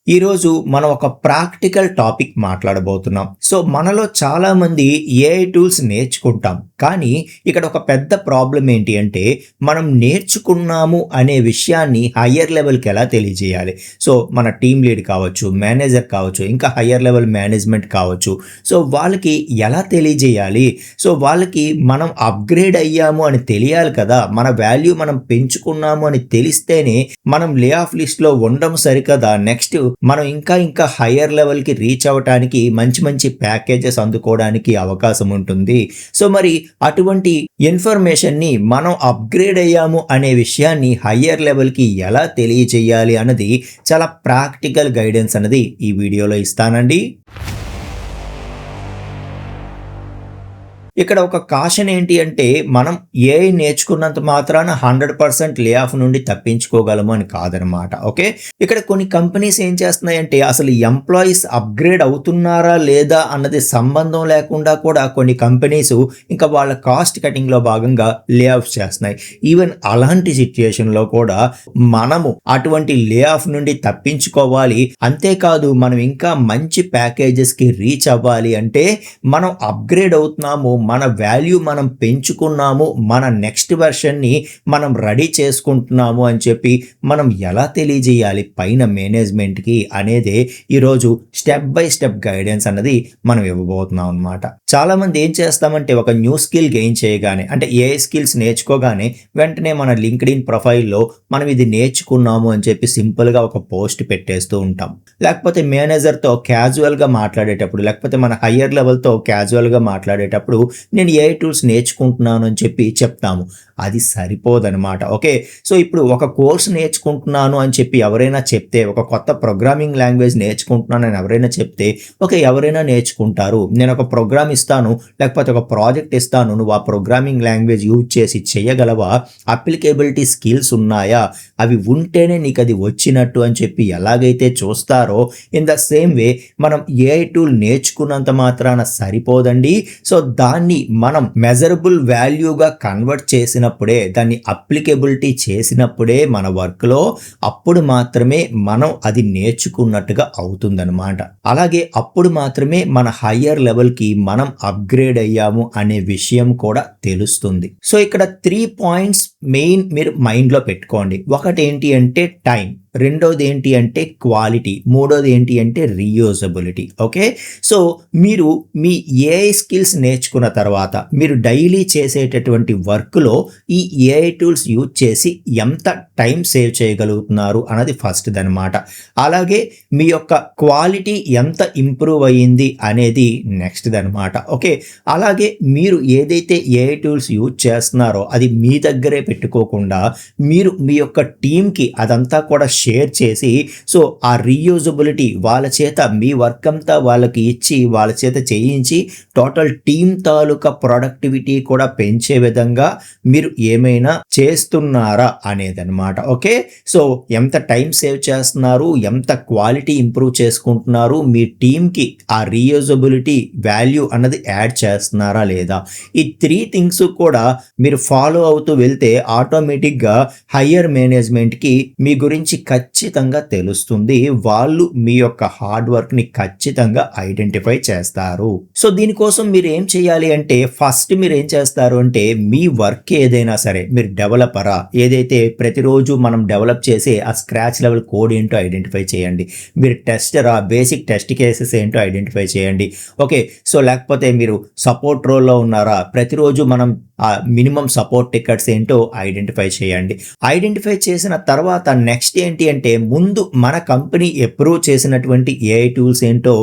ఈరోజు మనం ఒక ప్రాక్టికల్ టాపిక్ మాట్లాడబోతున్నాం. సో మనలో చాలా మంది ఏఐ టూల్స్ నేర్చుకుంటాం. కానీ ఇక్కడ ఒక పెద్ద ప్రాబ్లం ఏంటి అంటే మనం నేర్చుకున్నాము అనే విషయాన్ని హయ్యర్ లెవెల్‌కి ఎలా తెలియజేయాలి? సో మన టీమ్ లీడ్ కావచ్చు, మేనేజర్ కావచ్చు, ఇంకా హయ్యర్ లెవెల్ మేనేజ్మెంట్ కావచ్చు. సో వాళ్ళకి ఎలా తెలియజేయాలి? సో వాళ్ళకి మనం అప్‌గ్రేడ్ అయ్యాము అని తెలియాలి కదా! మన వాల్యూ మనం పెంచుకున్నాము అని తెలిస్తేనే మనం లే ఆఫ్ లిస్ట్‌లో ఉండడం సరికదా నెక్స్ట్ మనం ఇంకా హయ్యర్ లెవెల్‌కి రీచ్ అవ్వటానికి మంచి ప్యాకేజెస్ అందుకోవడానికి అవకాశం ఉంటుంది. సో మరి అటువంటి ఇన్ఫర్మేషన్‌ని మనం అప్‌గ్రేడ్ అయ్యాము అనే విషయాన్ని హయ్యర్ లెవెల్‌కి ఎలా తెలియజేయాలి అన్నది చాలా ప్రాక్టికల్ గైడెన్స్ అనేది ఈ వీడియోలో ఇస్తానండి. ఇక్కడ ఒక కాషన్ ఏంటి అంటే మనం ఏఐ నేర్చుకున్నంత మాత్రాన 100% లే ఆఫ్ నుండి తప్పించుకోగలము అని కాదనమాట. ఓకే, ఇక్కడ కొన్ని కంపెనీస్ ఏం చేస్తున్నాయంటే అసలు ఎంప్లాయీస్ అప్గ్రేడ్ అవుతున్నారా లేదా అన్నది సంబంధం లేకుండా కూడా కొన్ని కంపెనీస్ ఇంకా వాళ్ళ కాస్ట్ కటింగ్లో భాగంగా లే ఆఫ్ చేస్తున్నాయి. ఈవెన్ అలాంటి సిచ్యుయేషన్లో కూడా మనము అటువంటి లే ఆఫ్ నుండి తప్పించుకోవాలి. అంతేకాదు మనం ఇంకా మంచి ప్యాకేజెస్కి రీచ్ అవ్వాలి అంటే మనం అప్గ్రేడ్ అవుతున్నాము, మన వాల్యూ మనం పెంచుకున్నాము, మన నెక్స్ట్ వెర్షన్ని మనం రెడీ చేసుకుంటున్నాము అని చెప్పి మనం ఎలా తెలియజేయాలి పైన మేనేజ్మెంట్కి అనేదే ఈరోజు స్టెప్ బై స్టెప్ గైడెన్స్ అన్నది మనం ఇవ్వబోతున్నాం అనమాట. చాలామంది ఏం చేస్తామంటే ఒక న్యూ స్కిల్ గెయిన్ చేయగానే అంటే ఏఐ స్కిల్స్ నేర్చుకోగానే వెంటనే మన లింక్డ్ఇన్ ప్రొఫైల్లో మనం ఇది నేర్చుకున్నాము అని చెప్పి సింపుల్గా ఒక పోస్ట్ పెట్టేస్తూ ఉంటాం. లేకపోతే మేనేజర్తో క్యాజువల్గా మాట్లాడేటప్పుడు, లేకపోతే మన హయ్యర్ లెవెల్తో క్యాజువల్గా మాట్లాడేటప్పుడు నేను ఏఐ టూల్స్ నేర్చుకుంటున్నాను అని చెప్పి చెప్తాము. అది సరిపోదనమాట. ఓకే, సో ఇప్పుడు ఒక కోర్స్ నేర్చుకుంటున్నాను అని చెప్పి ఎవరైనా చెప్తే, ఒక కొత్త ప్రోగ్రామింగ్ లాంగ్వేజ్ నేర్చుకుంటున్నాను అని ఎవరైనా చెప్తే ఓకే, ఎవరైనా నేర్చుకుంటారు. నేను ఒక ప్రోగ్రామ్ ఇస్తాను, లేకపోతే ఒక ప్రాజెక్ట్ ఇస్తాను, నువ్వు ఆ ప్రోగ్రామింగ్ లాంగ్వేజ్ యూజ్ చేసి చేయగలవా, అప్లికేబిలిటీ స్కిల్స్ ఉన్నాయా, అవి ఉంటేనే నీకు అది వచ్చినట్టు అని చెప్పి ఎలాగైతే చూస్తారో ఇన్ ద సేమ్ వే మనం ఏఐ టూల్ నేర్చుకున్నంత మాత్రాన సరిపోదండి. సో దాన్ని మనం మెజరబుల్ వాల్యూగా కన్వర్ట్ చేసినప్పుడే, దాన్ని అప్లికేబిలిటీ చేసినప్పుడే మన వర్క్లో అప్పుడు మాత్రమే మనం అది నేర్చుకున్నట్టుగా అవుతుందన్నమాట. అలాగే అప్పుడు మాత్రమే మన హయ్యర్ లెవెల్కి మనం అప్గ్రేడ్ అయ్యాము అనే విషయం కూడా తెలుస్తుంది. సో ఇక్కడ 3 పాయింట్స్ మెయిన్ మీరు మైండ్లో పెట్టుకోండి. ఒకటి ఏంటి అంటే టైం, రెండోది ఏంటి అంటే క్వాలిటీ, మూడోది ఏంటి అంటే రీయూజబిలిటీ. ఓకే, సో మీరు మీ ఏఐ స్కిల్స్ నేర్చుకున్న తర్వాత మీరు డైలీ చేసేటటువంటి వర్క్లో ఈ ఏఐ టూల్స్ యూజ్ చేసి ఎంత టైం సేవ్ చేయగలుగుతున్నారు అన్నది ఫస్ట్ దనమాట. అలాగే మీ యొక్క క్వాలిటీ ఎంత ఇంప్రూవ్ అయ్యింది అనేది నెక్స్ట్ దనమాట. ఓకే, అలాగే మీరు ఏదైతే ఏఐ టూల్స్ యూజ్ చేస్తున్నారో అది మీ దగ్గరే పెట్టుకోకుండా మీరు మీ యొక్క టీంకి అదంతా కూడా షేర్ చేసి, సో ఆ రీయూజబిలిటీ వాళ్ళ చేత మీ వర్క్ అంతా వాళ్ళకి ఇచ్చి వాళ్ళ చేత చేయించి టోటల్ టీమ్ తాలూకా ప్రొడక్టివిటీ కూడా పెంచే విధంగా మీరు ఏమైనా చేస్తున్నారా అనేదన్నమాట. ఓకే, సో ఎంత టైం సేవ్ చేస్తున్నారు, ఎంత క్వాలిటీ ఇంప్రూవ్ చేసుకుంటున్నారు, మీ టీంకి ఆ రీయూజబిలిటీ వాల్యూ అన్నది యాడ్ చేస్తున్నారా లేదా, ఈ 3 థింగ్స్ కూడా మీరు ఫాలో అవుతూ వెళ్తే ఆటోమేటిక్గా హయ్యర్ మేనేజ్మెంట్కి మీ గురించి ఖచ్చితంగా తెలుస్తుంది. వాళ్ళు మీ యొక్క హార్డ్ వర్క్ని ఖచ్చితంగా ఐడెంటిఫై చేస్తారు. సో దీనికోసం మీరు ఏం చేయాలి అంటే ఫస్ట్ మీరు ఏం చేస్తారు అంటే మీ వర్క్ ఏదైనా సరే, మీరు డెవలపరా, ఏదైతే ప్రతిరోజు మనం డెవలప్ చేసే ఆ స్క్రాచ్ లెవెల్ కోడ్ ఏంటో ఐడెంటిఫై చేయండి. మీరు టెస్టరా, బేసిక్ టెస్ట్ కేసెస్ ఏంటో ఐడెంటిఫై చేయండి. ఓకే, సో లేకపోతే మీరు సపోర్ట్ రోల్లో ఉన్నారా, ప్రతిరోజు మనం ఆ మినిమం సపోర్ట్ టికెట్స్ ఏంటో ఐడెంటిఫై చేయండి. ఐడెంటిఫై చేసిన తర్వాత నెక్స్ట్ ఏంటి అంటే ముందు మన కంపెనీ అప్రూవ్ చేసినటువంటి ఏఐ టూల్స్ ఏంటో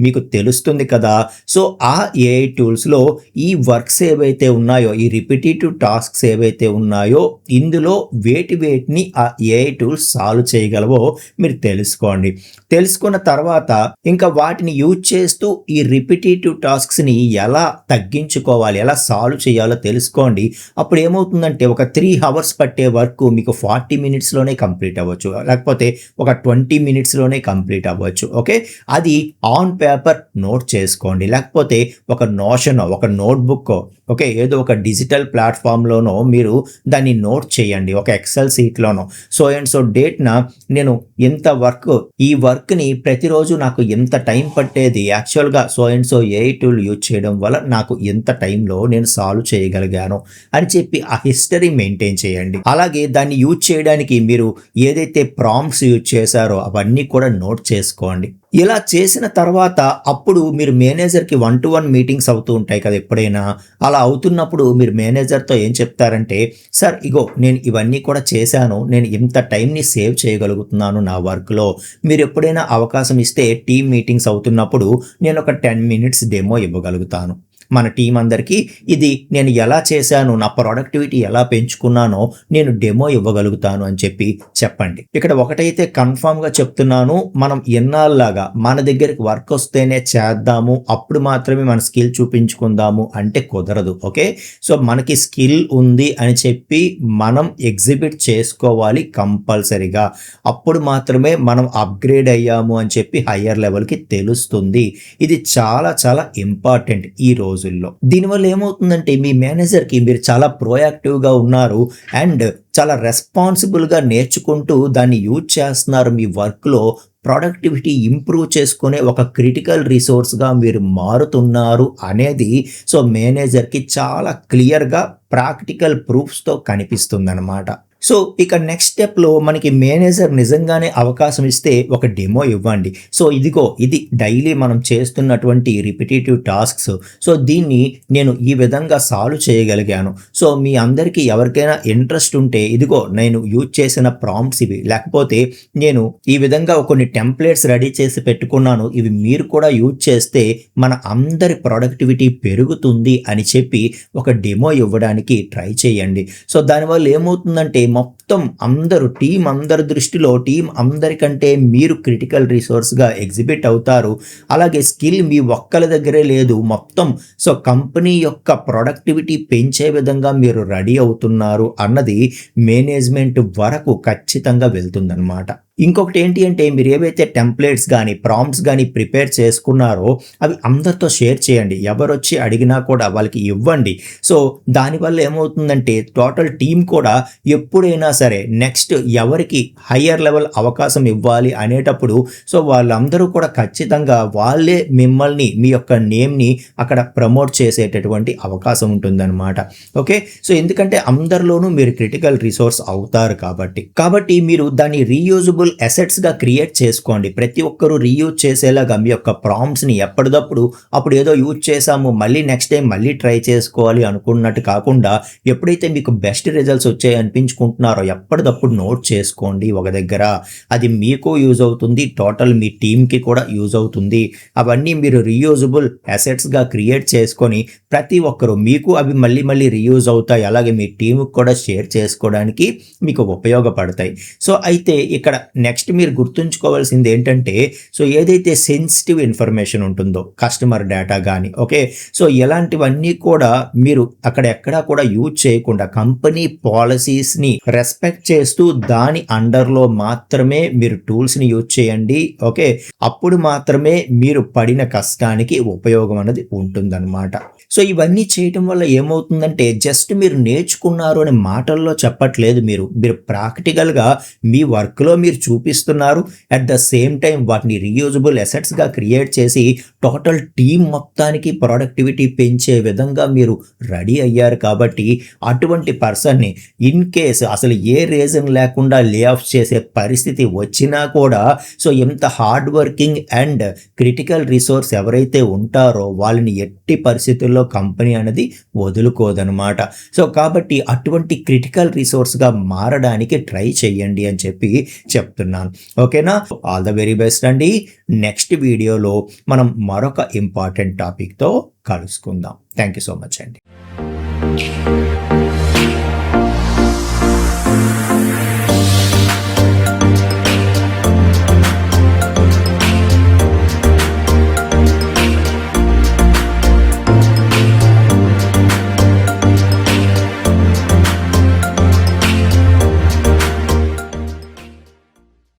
మీకు తెలుస్తుంది కదా. సో ఆ ఏఐ టూల్స్లో ఈ వర్క్స్ ఏవైతే ఉన్నాయో, ఈ రిపిటేటివ్ టాస్క్స్ ఏవైతే ఉన్నాయో ఇందులో వేటిని ఆ ఏఐ టూల్స్ సాల్వ్ చేయగలవో మీరు తెలుసుకోండి. తెలుసుకున్న తర్వాత ఇంకా వాటిని యూజ్ చేస్తూ ఈ రిపిటేటివ్ టాస్క్స్ని ఎలా తగ్గించుకోవాలి, ఎలా సాల్వ్ చేయాలో తెలుసుకోండి. అప్పుడు ఏమవుతుందంటే ఒక 3 hours పట్టే వర్క్ మీకు 40 minutesలోనే కంప్లీట్ అవ్వచ్చు, లేకపోతే ఒక 20 minutesలోనే కంప్లీట్ అవ్వచ్చు. ఓకే, అది ఆన్ పేపర్ నోట్ చేసుకోండి, లేకపోతే ఒక నోషన్, ఒక నోట్బుక్, ఓకే, ఏదో ఒక డిజిటల్ ప్లాట్ఫామ్లోనో మీరు దాన్ని నోట్ చేయండి, ఒక ఎక్సెల్ సీట్లోనో. సో అండ్ సో డేట్న నేను ఇంత వర్క్, ఈ వర్క్ని ప్రతిరోజు నాకు ఎంత టైం పట్టేది, యాక్చువల్గా so and so AI tool use చేయడం వల్ల నాకు ఎంత టైంలో నేను సాల్వ్ చేయగలిగాను అని చెప్పి ఆ హిస్టరీ మెయింటైన్ చేయండి. అలాగే దాన్ని యూజ్ చేయడానికి మీరు ఏదైతే ప్రాంప్ట్స్ యూజ్ చేశారో అవన్నీ కూడా నోట్ చేసుకోండి. ఇలా చేసిన తర్వాత అప్పుడు మీరు మేనేజర్కి 1-to-1 మీటింగ్స్ అవుతూ ఉంటాయి కదా ఎప్పుడైనా. అలా అవుతున్నప్పుడు మీరు మేనేజర్తో ఏం చెప్తారంటే, సార్ ఇగో నేను ఇవన్నీ కూడా చేశాను, నేను ఇంత టైంని సేవ్ చేయగలుగుతున్నాను నా వర్క్లో, మీరు ఎప్పుడైనా అవకాశం ఇస్తే టీమ్ మీటింగ్స్ అవుతున్నప్పుడు నేను ఒక 10 minutes డెమో ఇవ్వగలుగుతాను మన టీం అందరికీ, ఇది నేను ఎలా చేశాను, నా ప్రొడక్టివిటీ ఎలా పెంచుకున్నానో నేను డెమో ఇవ్వగలుగుతాను అని చెప్పి చెప్పండి. ఇక్కడ ఒకటైతే కన్ఫామ్గా చెప్తున్నాను, మనం ఎన్నాళ్ళలాగా మన దగ్గరికి వర్క్ వస్తేనే చేద్దాము, అప్పుడు మాత్రమే మన స్కిల్ చూపించుకుందాము అంటే కుదరదు. ఓకే, సో మనకి స్కిల్ ఉంది అని చెప్పి మనం ఎగ్జిబిట్ చేసుకోవాలి కంపల్సరీగా. అప్పుడు మాత్రమే మనం అప్గ్రేడ్ అయ్యాము అని చెప్పి హయ్యర్ లెవెల్కి తెలుస్తుంది. ఇది చాలా చాలా ఇంపార్టెంట్ ఈ రోజుల్లో. దీనివల్ల ఏమవుతుందంటే మీ మేనేజర్కి మీరు చాలా ప్రోయాక్టివ్గా ఉన్నారు అండ్ చాలా రెస్పాన్సిబుల్గా నేర్చుకుంటూ దాన్ని యూజ్ చేస్తున్నారు, మీ వర్క్లో ప్రొడక్టివిటీ ఇంప్రూవ్ చేసుకునే ఒక క్రిటికల్ రిసోర్స్గా మీరు మారుతున్నారు అనేది సో మేనేజర్కి చాలా క్లియర్గా ప్రాక్టికల్ ప్రూఫ్స్తో కనిపిస్తుందన్నమాట. సో ఇక నెక్స్ట్ స్టెప్లో మనకి మేనేజర్ నిజంగానే అవకాశం ఇస్తే ఒక డెమో ఇవ్వండి. సో ఇదిగో ఇది డైలీ మనం చేస్తున్నటువంటి రిపిటేటివ్ టాస్క్స్, సో దీన్ని నేను ఈ విధంగా సాల్వ్ చేయగలిగాను. సో మీ అందరికీ ఎవరికైనా ఇంట్రెస్ట్ ఉంటే ఇదిగో నేను యూజ్ చేసిన ప్రాంప్ట్స్ ఇవి, లేకపోతే నేను ఈ విధంగా కొన్ని టెంప్లెట్స్ రెడీ చేసి పెట్టుకున్నాను, ఇవి మీరు కూడా యూజ్ చేస్తే మన అందరి ప్రొడక్టివిటీ పెరుగుతుంది అని చెప్పి ఒక డెమో ఇవ్వడానికి ట్రై చేయండి. సో దానివల్ల ఏమవుతుందంటే మొత్తం అందరూ టీం అందరి దృష్టిలో టీం అందరికంటే మీరు క్రిటికల్ రిసోర్స్గా ఎగ్జిబిట్ అవుతారు. అలాగే స్కిల్ మీ ఒక్కరి దగ్గరే లేదు, మొత్తం సో కంపెనీ యొక్క ప్రొడక్టివిటీ పెంచే విధంగా మీరు రెడీ అవుతున్నారు అన్నది మేనేజ్మెంట్ వరకు ఖచ్చితంగా వెళ్తుందన్నమాట. ఇంకొకటి ఏంటి అంటే మీరు ఏవైతే టెంప్లెట్స్ కానీ ప్రాంప్ట్స్ కానీ ప్రిపేర్ చేసుకున్నారో అవి అందరితో షేర్ చేయండి, ఎవరు వచ్చి అడిగినా కూడా వాళ్ళకి ఇవ్వండి. సో దానివల్ల ఏమవుతుందంటే టోటల్ టీం కూడా ఎప్పుడైనా సరే నెక్స్ట్ ఎవరికి హయ్యర్ లెవెల్ అవకాశం ఇవ్వాలి అనేటప్పుడు సో వాళ్ళందరూ కూడా ఖచ్చితంగా వాళ్ళే మిమ్మల్ని మీ యొక్క నేమ్ని అక్కడ ప్రమోట్ చేసేటటువంటి అవకాశం ఉంటుందన్నమాట. ఓకే, సో ఎందుకంటే అందరిలోనూ మీరు క్రిటికల్ రిసోర్స్ అవుతారు కాబట్టి మీరు దాన్ని రీయూజబుల్ అసెట్స్ గా క్రియేట్ చేసుకోండి. ప్రతి ఒక్కరూ రీయూజ్ చేసేలాగా మీ యొక్క ప్రాంప్ట్స్ ని ఎప్పటికప్పుడు అప్పుడు ఏదో యూజ్ చేసాము మళ్ళీ నెక్స్ట్ టైం మళ్ళీ ట్రై చేసుకోవాలి అనుకున్నట్టు కాకుండా ఎప్పుడైతే మీకు బెస్ట్ రిజల్ట్స్ వచ్చాయి అనిపించుకుంటున్నారో ఎప్పటికప్పుడు నోట్ చేసుకోండి ఒక దగ్గర. అది మీకు యూజ్ అవుతుంది, టోటల్ మీ టీంకి కూడా యూజ్ అవుతుంది. అవన్నీ మీరు రీయూజబుల్ అసెట్స్ గా క్రియేట్ చేసుకొని ప్రతి ఒక్కరూ మీకు అవి మళ్ళీ మళ్ళీ రీయూజ్ అవుతాయి, అలాగే మీ టీంకి కూడా షేర్ చేసుకోవడానికి మీకు ఉపయోగపడతాయి. సో అయితే ఇక్కడ నెక్స్ట్ మీరు గుర్తుంచుకోవాల్సింది ఏంటంటే సో ఏదైతే సెన్సిటివ్ ఇన్ఫర్మేషన్ ఉంటుందో కస్టమర్ డేటా కానీ, ఓకే, సో ఇలాంటివన్నీ కూడా మీరు అక్కడ ఎక్కడా కూడా యూజ్ చేయకుండా కంపెనీ పాలసీస్ని రెస్పెక్ట్ చేస్తూ దాని అండర్లో మాత్రమే మీరు టూల్స్ని యూజ్ చేయండి. ఓకే, అప్పుడు మాత్రమే మీరు పడిన కష్టానికి ఉపయోగం అనేది ఉంటుందన్నమాట. సో ఇవన్నీ చేయటం వల్ల ఏమవుతుందంటే జస్ట్ మీరు నేర్చుకున్నారు అనే మాటల్లో చెప్పట్లేదు, మీరు ప్రాక్టికల్గా మీ వర్క్లో మీరు చూపిస్తున్నారు. అట్ ద సేమ్ టైం వాటిని రీయూజబుల్ అసెట్స్గా క్రియేట్ చేసి టోటల్ టీం మొత్తానికి ప్రొడక్టివిటీ పెంచే విధంగా మీరు రెడీ అయ్యారు. కాబట్టి అటువంటి పర్సన్ని ఇన్ కేస్ అసలు ఏ రీజన్ లేకుండా లే ఆఫ్ చేసే పరిస్థితి వచ్చినా కూడా సో ఎంత hard working and critical resource ఎవరైతే ఉంటారో వాళ్ళని ఎట్టి పరిస్థితుల్లో కంపెనీ అనేది వదులుకోదనమాట. సో కాబట్టి అటువంటి క్రిటికల్ రిసోర్స్గా మారడానికి ట్రై చేయండి అని చెప్పి చెప్తున్నాను. ఓకేనా, ఆల్ ద వెరీ బెస్ట్ అండి. నెక్స్ట్ వీడియోలో మనం మరొక ఇంపార్టెంట్ టాపిక్తో కలుసుకుందాం. థ్యాంక్ యూ సో మచ్ అండి.